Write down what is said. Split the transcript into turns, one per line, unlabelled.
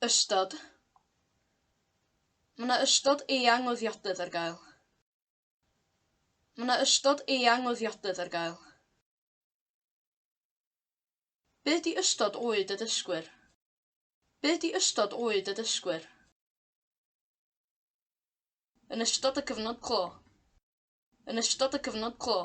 Ystod. Mae yna ystod eang o ddiodydd ar gael. Mae yna ystod eang o ddiodydd ar gael. Be ydi ystod oed y dysgwyr? Be ydi ystod oed y dysgwyr? Yn ystod y cyfnod clo. Yn ystod y cyfnod clo.